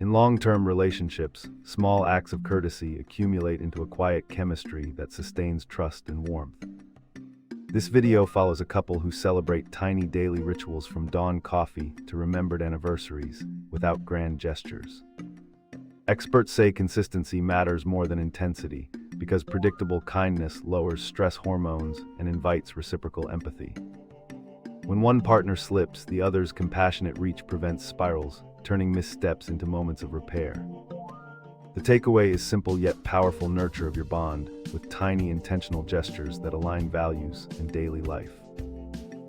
In long-term relationships, small acts of courtesy accumulate into a quiet chemistry that sustains trust and warmth. This video follows a couple who celebrate tiny daily rituals from dawn coffee to remembered anniversaries without grand gestures. Experts say consistency matters more than intensity because predictable kindness lowers stress hormones and invites reciprocal empathy. When one partner slips, the other's compassionate reach prevents spirals, turning missteps into moments of repair. The takeaway is simple yet powerful nurture of your bond with tiny intentional gestures that align values in daily life.